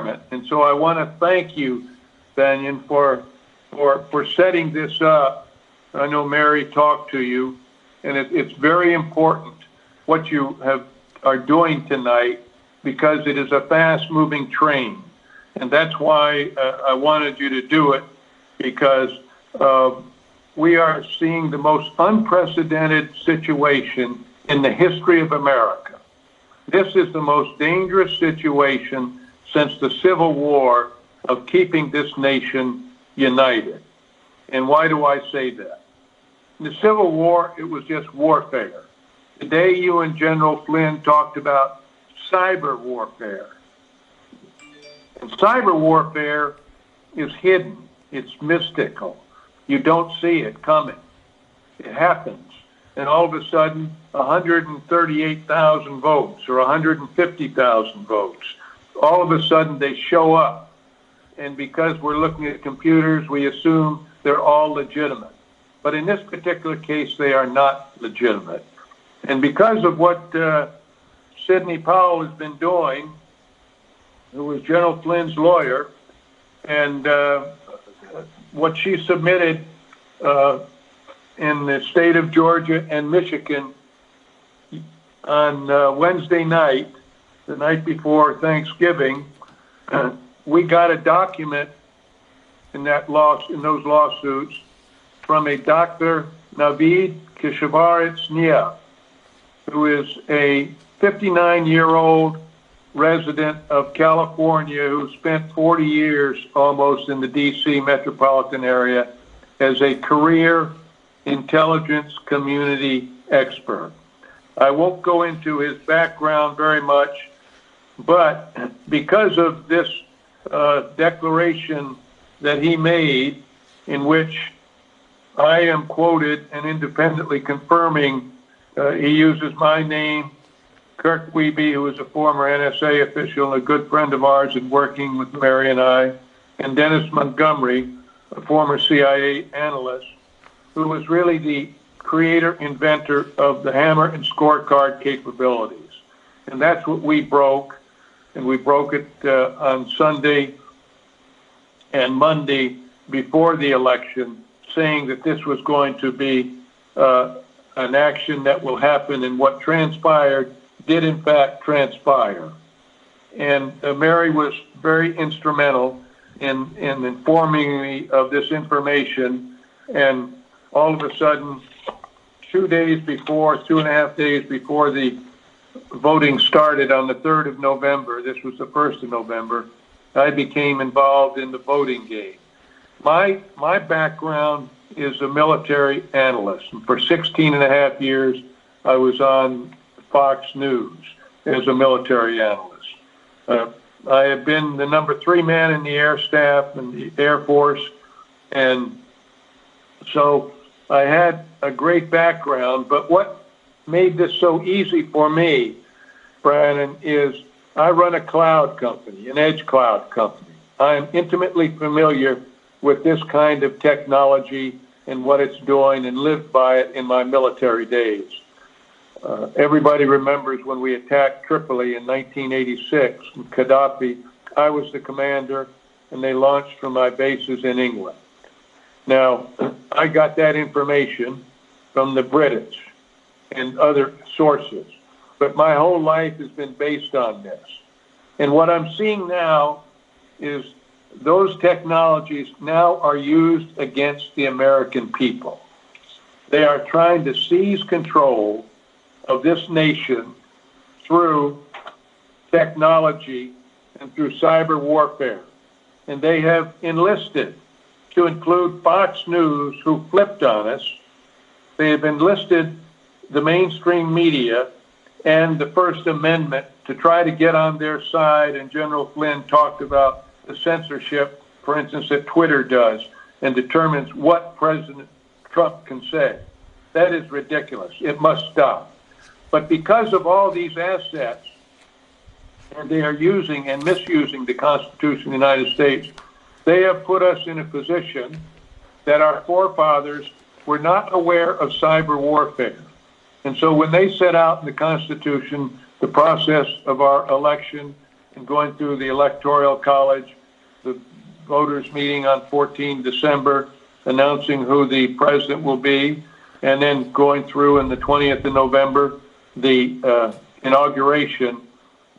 environment. And so I want to thank you, Banyan, for setting this up. I know Mary talked to you, and it's very important what you are doing tonight, because it is a fast-moving train. And that's why I wanted you to do it, because we are seeing the most unprecedented situation in the history of America. This is the most dangerous situation since the Civil War of keeping this nation united. And why do I say that? In the Civil War, it was just warfare. Today, you and General Flynn talked about cyber warfare. And cyber warfare is hidden. It's mystical. You don't see it coming. It happens. And all of a sudden, 138,000 votes or 150,000 votes, all of a sudden they show up. And because we're looking at computers, we assume they're all legitimate. But in this particular case, they are not legitimate. And because of what Sidney Powell has been doing, who was General Flynn's lawyer, and what she submitted in the state of Georgia and Michigan on Wednesday night, the night before Thanksgiving, we got a document in those lawsuits from a Dr. Navid Kishvarits-Nia, who is a 59-year-old resident of California who spent 40 years almost in the D.C. metropolitan area as a career intelligence community expert. I won't go into his background very much, but because of this declaration that he made, in which I am quoted and independently confirming, he uses my name, Kirk Wiebe, who is a former NSA official and a good friend of ours and working with Mary and I, and Dennis Montgomery, a former CIA analyst, who was really the creator, inventor of the Hammer and Scorecard capabilities. And that's what we broke, and we broke it on Sunday and Monday before the election, saying that this was going to be an action that will happen, and what transpired did in fact transpire. And Mary was very instrumental in informing me of this information, and all of a sudden, 2.5 days before the voting started on the 3rd of November, this was the 1st of November, I became involved in the voting game. My background is a military analyst. And for 16 and a half years, I was on Fox News as a military analyst. I have been the number 3 man in the Air Staff and the Air Force, and so I had a great background. But what made this so easy for me, Brandon, is I run a cloud company, an edge cloud company. I am intimately familiar with this kind of technology and what it's doing, and lived by it in my military days. Everybody remembers when we attacked Tripoli in 1986, and Gaddafi, I was the commander, and they launched from my bases in England. Now, I got that information from the British and other sources, but my whole life has been based on this. And what I'm seeing now is those technologies now are used against the American people. They are trying to seize control of this nation through technology and through cyber warfare. And they have enlisted, to include Fox News, who flipped on us. They have enlisted the mainstream media and the First Amendment to try to get on their side. And General Flynn talked about the censorship, for instance, that Twitter does and determines what President Trump can say. That is ridiculous. It must stop. But because of all these assets, and they are using and misusing the Constitution of the United States, they have put us in a position that our forefathers were not aware of cyber warfare. And so when they set out in the Constitution the process of our election and going through the Electoral College, the voters meeting on 14 December, announcing who the president will be, and then going through on the 20th of November, the inauguration.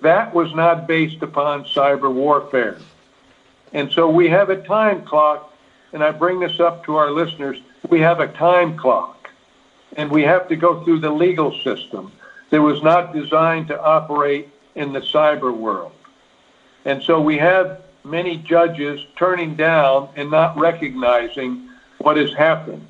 That was not based upon cyber warfare. And so we have a time clock, and I bring this up to our listeners. We have a time clock, and we have to go through the legal system that was not designed to operate in the cyber world. And so we have many judges turning down and not recognizing what has happened.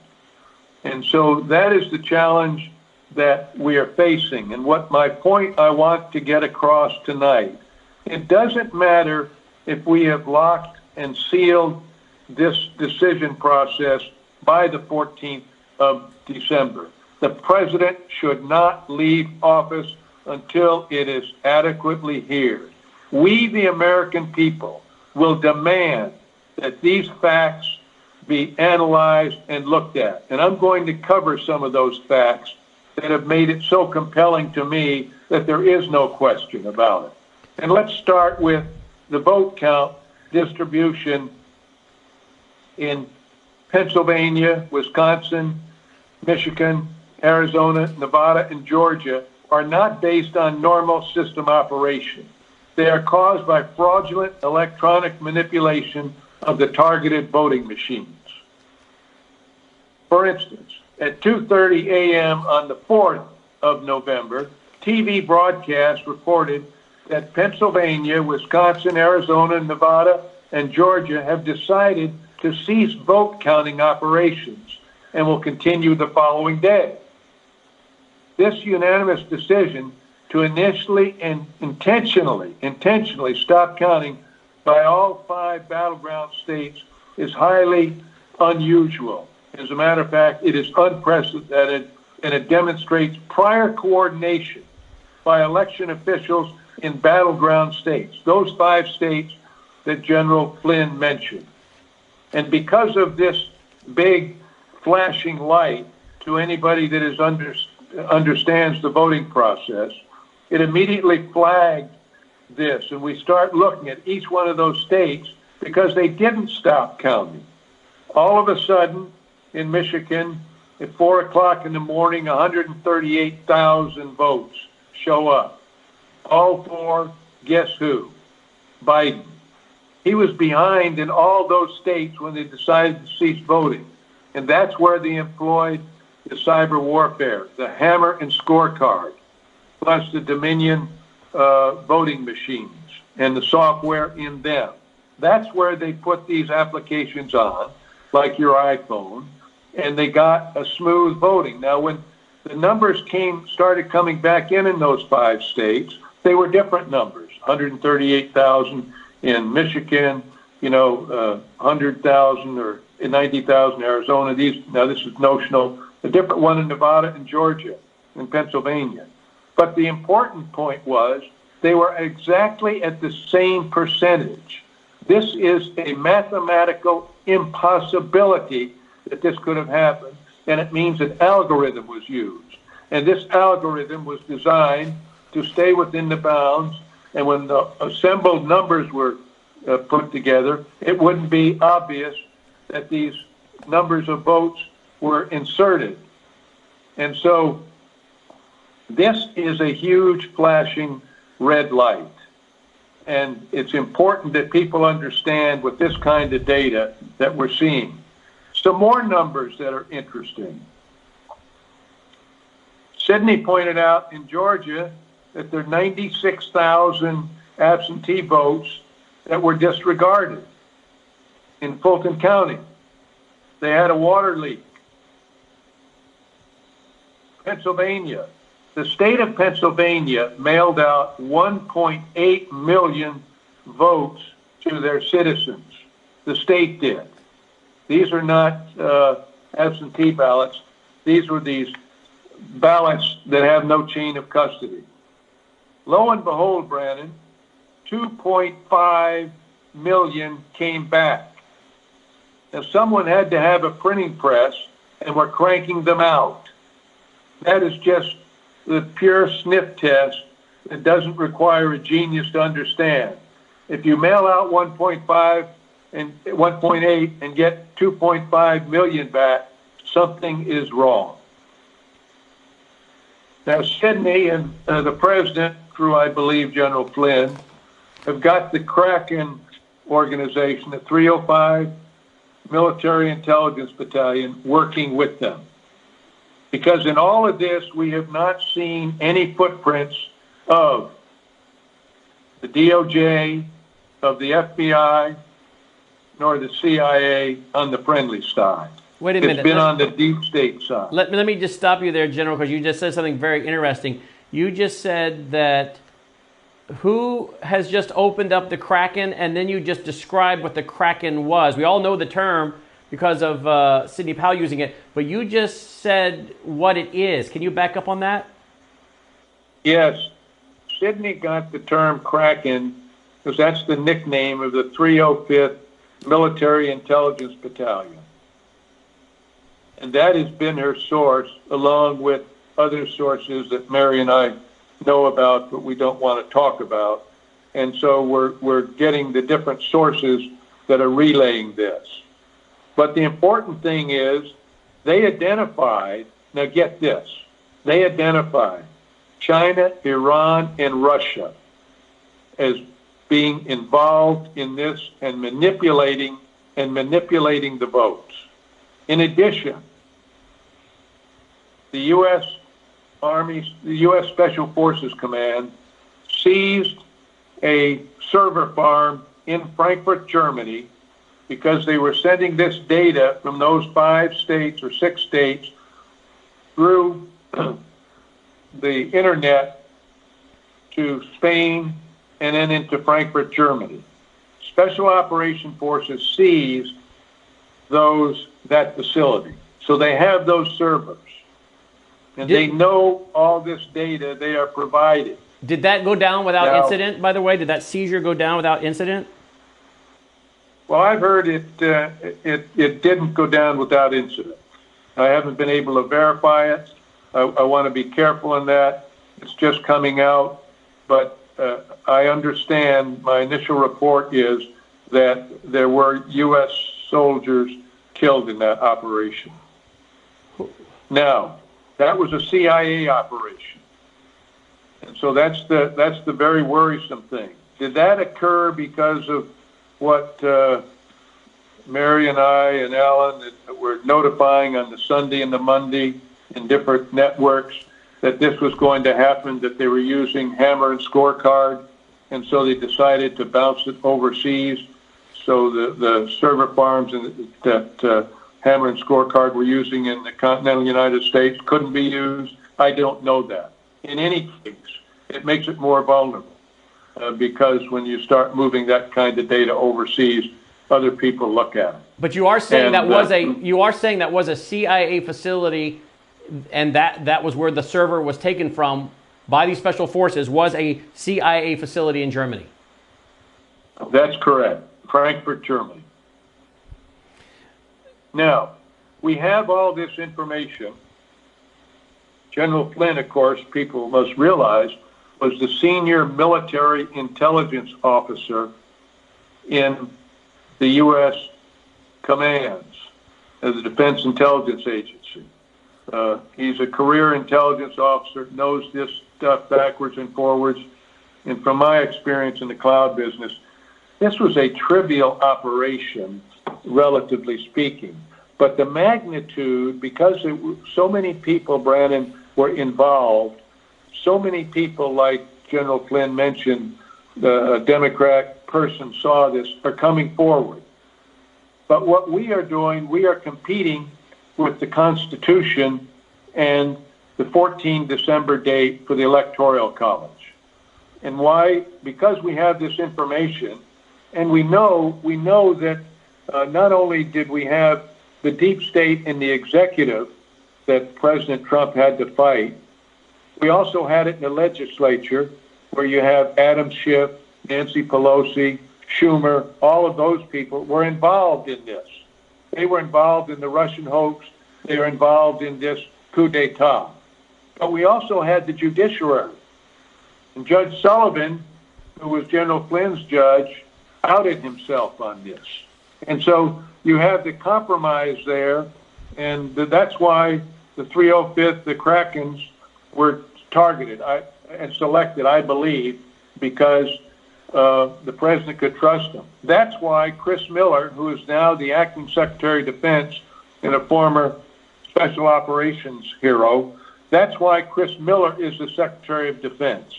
And so that is the challenge that we are facing. And what my point I want to get across tonight, it doesn't matter if we have locked and sealed this decision process by the 14th of December. The president should not leave office until it is adequately heard. We, the American people, will demand that these facts be analyzed and looked at. And I'm going to cover some of those facts that have made it so compelling to me that there is no question about it. And let's start with the vote count distribution in Pennsylvania, Wisconsin, Michigan, Arizona, Nevada, and Georgia are not based on normal system operation. They are caused by fraudulent electronic manipulation of the targeted voting machines. For instance, at 2:30 a.m. on the 4th of November, TV broadcasts reported that Pennsylvania, Wisconsin, Arizona, Nevada, and Georgia have decided to cease vote counting operations and will continue the following day. This unanimous decision to initially and intentionally stop counting by all 5 battleground states is highly unusual. As a matter of fact, it is unprecedented, and it demonstrates prior coordination by election officials in battleground states, those 5 states that General Flynn mentioned. And because of this big flashing light to anybody that is understands the voting process, it immediately flagged this, and we start looking at each one of those states because they didn't stop counting. All of a sudden, in Michigan, at 4 o'clock in the morning, 138,000 votes show up. All for, guess who? Biden. He was behind in all those states when they decided to cease voting. And that's where they employed the cyber warfare, the Hammer and Scorecard, plus the Dominion voting machines and the software in them. That's where they put these applications on, like your iPhone, and they got a smooth voting. Now, when the numbers started coming back in those 5 states, they were different numbers, 138,000 in Michigan, 100,000 or 90,000 in Arizona. Now this is notional, a different one in Nevada and Georgia and Pennsylvania. But the important point was they were exactly at the same percentage. This is a mathematical impossibility that this could have happened, and it means an algorithm was used. And this algorithm was designed to stay within the bounds, and when the assembled numbers were put together, it wouldn't be obvious that these numbers of votes were inserted. And so this is a huge flashing red light. And it's important that people understand with this kind of data that we're seeing. Some more numbers that are interesting. Sydney pointed out in Georgia that there are 96,000 absentee votes that were disregarded in Fulton County. They had a water leak. Pennsylvania. The state of Pennsylvania mailed out 1.8 million votes to their citizens. The state did. These are not absentee ballots. These were these ballots that have no chain of custody. Lo and behold, Brandon, 2.5 million came back. Now, someone had to have a printing press, and we're cranking them out. That is just the pure sniff test that doesn't require a genius to understand. If you mail out 1.5 and 1.8 and get 2.5 million back, something is wrong. Now, Sydney and the president, through, I believe, General Flynn, have got the Kraken organization, the 305 Military Intelligence Battalion, working with them. Because in all of this, we have not seen any footprints of the DOJ, of the FBI, nor the CIA on the friendly side. Wait a minute. It's been on the deep state side. Let me just stop you there, General, because you just said something very interesting. You just said that who has just opened up the Kraken, and then you just described what the Kraken was. We all know the term because of Sidney Powell using it, but you just said what it is. Can you back up on that? Yes. Sidney got the term Kraken because that's the nickname of the 305th Military Intelligence Battalion. And that has been her source, along with other sources that Mary and I know about, but we don't want to talk about. And so we're getting the different sources that are relaying this. But the important thing is they identified, now get this, they identified China, Iran, and Russia as being involved in this and manipulating the votes. In addition, the U.S. Army, the U.S. Special Forces Command seized a server farm in Frankfurt, Germany, because they were sending this data from those 5 states or 6 states through the internet to Spain and then into Frankfurt, Germany. Special Operation Forces seized that facility. So they have those servers. And they know all this data they are providing. Did that go down without incident, by the way? Did that seizure go down without incident? Well, I've heard it didn't go down without incident. I haven't been able to verify it. I want to be careful in that. It's just coming out. But I understand my initial report is that there were U.S. soldiers killed in that operation. Now, that was a CIA operation. And so that's the very worrisome thing. Did that occur because of what Mary and I and Alan were notifying on the Sunday and the Monday in different networks that this was going to happen, that they were using Hammer Scorecard, and so they decided to bounce it overseas. So the server farms that Hammer Scorecard were using in the continental United States couldn't be used. I don't know that. In any case, it makes it more vulnerable because when you start moving that kind of data overseas, other people look at it. But you are saying that was a CIA facility, and that was where the server was taken from by these special forces, was a CIA facility in Germany. That's correct. Frankfurt, Germany. Now, we have all this information. General Flynn, of course, people must realize, was the senior military intelligence officer in the U.S. commands of the Defense Intelligence Agency. He's a career intelligence officer, knows this stuff backwards and forwards. And from my experience in the cloud business, this was a trivial operation, relatively speaking. But the magnitude, because so many people, Brandon, were involved, so many people, like General Flynn mentioned, the Democrat person saw this, are coming forward. But what we are doing, we are competing with the Constitution and the 14 December date for the Electoral College. And why? Because we have this information, and we know that not only did we have the deep state in the executive that President Trump had to fight, we also had it in the legislature where you have Adam Schiff, Nancy Pelosi, Schumer, all of those people were involved in this. They were involved in the Russian hoax. They were involved in this coup d'etat. But we also had the judiciary. And Judge Sullivan, who was General Flynn's judge, outed himself on this. And so you have the compromise there, and that's why the 305th, the Krakens, were targeted and selected, I believe, because the president could trust them. That's why Chris Miller, who is now the acting Secretary of Defense and a former Special Operations hero, that's why Chris Miller is the Secretary of Defense.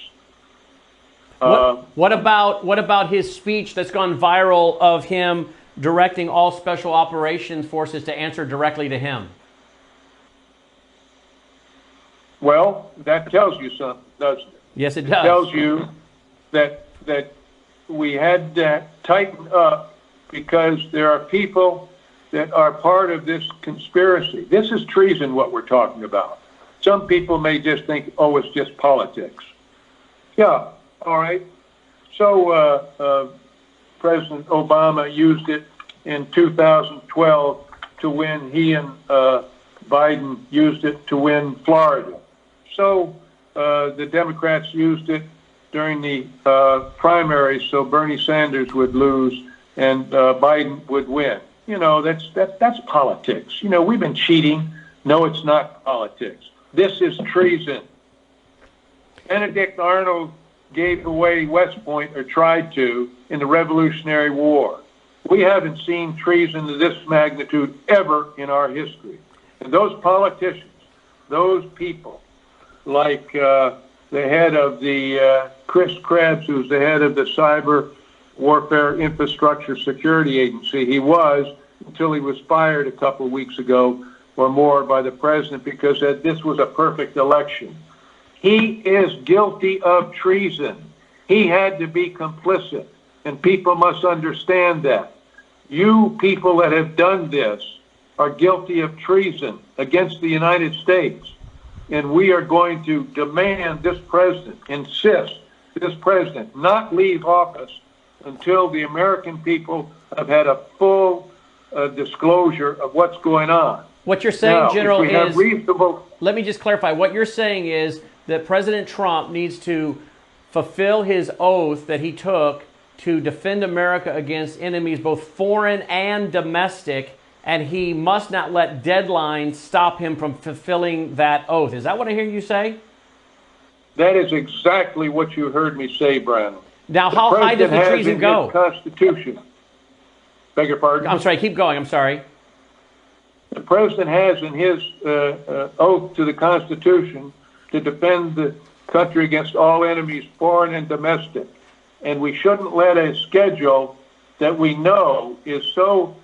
What about his speech that's gone viral of him directing all Special Operations forces to answer directly to him? Well, that tells you something, doesn't it? Yes, it does. It tells you that we had to tighten up because there are people that are part of this conspiracy. This is treason, what we're talking about. Some people may just think, oh, it's just politics. Yeah, all right. So President Obama used it in 2012 to win. He and Biden used it to win Florida. So the Democrats used it during the primaries so Bernie Sanders would lose and Biden would win. You know, that's politics. You know, we've been cheating. No, it's not politics. This is treason. Benedict Arnold gave away West Point, or tried to, in the Revolutionary War. We haven't seen treason of this magnitude ever in our history. And those politicians, those people, like the head of the Chris Krebs, who's the head of the Cyber Warfare Infrastructure Security Agency. He was, until he was fired a couple of weeks ago or more by the president because this was a perfect election. He is guilty of treason. He had to be complicit, and people must understand that. You people that have done this are guilty of treason against the United States. And we are going to demand this president, insist this president not leave office until the American people have had a full disclosure of what's going on. What you're saying, now, General, is... reasonable... Let me just clarify. What you're saying is that President Trump needs to fulfill his oath that he took to defend America against enemies, both foreign and domestic, and he must not let deadlines stop him from fulfilling that oath. Is that what I hear you say? That is exactly what you heard me say, Brandon. Now, how high does the treason go? Constitution. Beg your pardon? I'm sorry, keep going, I'm sorry. The president has in his oath to the Constitution to defend the country against all enemies, foreign and domestic. And we shouldn't let a schedule that we know is so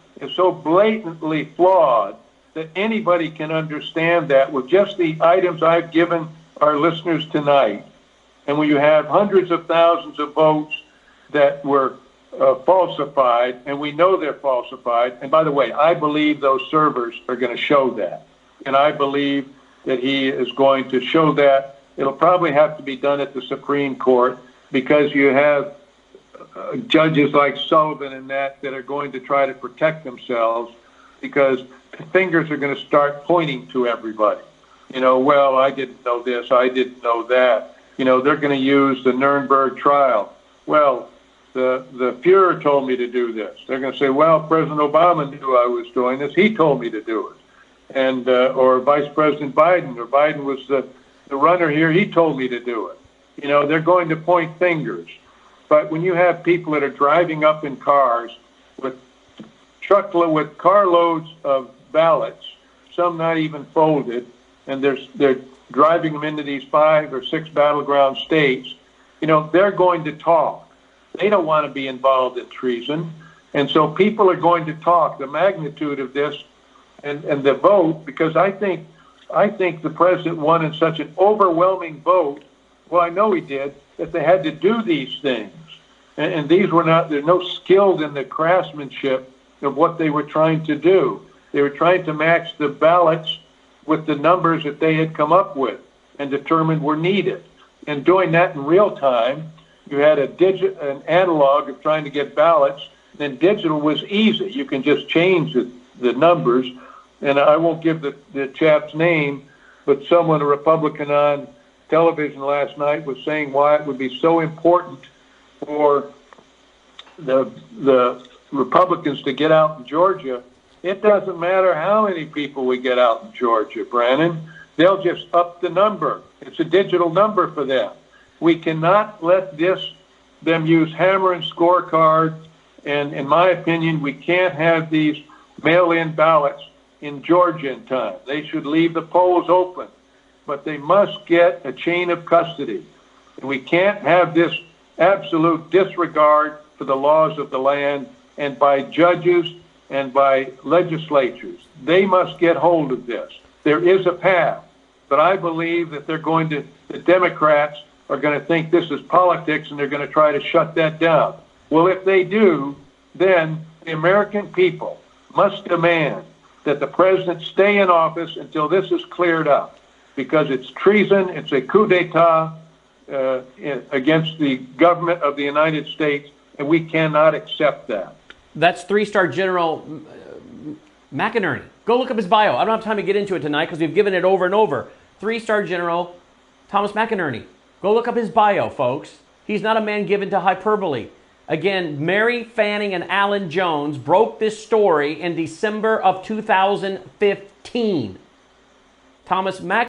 blatantly flawed that anybody can understand that with just the items I've given our listeners tonight. And when you have hundreds of thousands of votes that were falsified, and we know they're falsified. And by the way, I believe those servers are going to show that. And I believe that he is going to show that. It'll probably have to be done at the Supreme Court because you have judges like Sullivan and that are going to try to protect themselves because fingers are going to start pointing to everybody. You know, well, I didn't know this, I didn't know that. You know, they're going to use the Nuremberg trial. Well, the Fuhrer told me to do this. They're going to say, well, President Obama knew I was doing this. He told me to do it. And or Vice President Biden, or Biden was the runner here. He told me to do it. You know, they're going to point fingers. But when you have people that are driving up in cars with carloads of ballots, some not even folded, and they're driving them into these 5 or 6 battleground states, you know, they're going to talk. They don't want to be involved in treason. And so people are going to talk the magnitude of this and the vote, because I think the president won in such an overwhelming vote. Well, I know he did, that they had to do these things. And these were not, they're no skilled in the craftsmanship of what they were trying to do. They were trying to match the ballots with the numbers that they had come up with and determined were needed. And doing that in real time, you had an analog of trying to get ballots, then digital was easy. You can just change the numbers. And I won't give the chap's name, but someone, a Republican on television last night was saying why it would be so important for the Republicans to get out in Georgia. It doesn't matter how many people we get out in Georgia, Brandon. They'll just up the number. It's a digital number for them. We cannot let them use Hammer and Scorecard, and in my opinion, we can't have these mail-in ballots in Georgia in time. They should leave the polls open, but they must get a chain of custody. And we can't have this absolute disregard for the laws of the land and by judges and by legislatures. They must get hold of this. There is a path, but I believe that the Democrats are going to think this is politics and they're going to try to shut that down. Well, if they do, then the American people must demand that the president stay in office until this is cleared up, because it's treason, it's a coup d'etat against the government of the United States, and we cannot accept that. That's 3-star General McInerney. Go look up his bio. I don't have time to get into it tonight because we've given it over and over. 3-star General Thomas McInerney. Go look up his bio, folks. He's not a man given to hyperbole. Again, Mary Fanning and Alan Jones broke this story in December of 2015. Thomas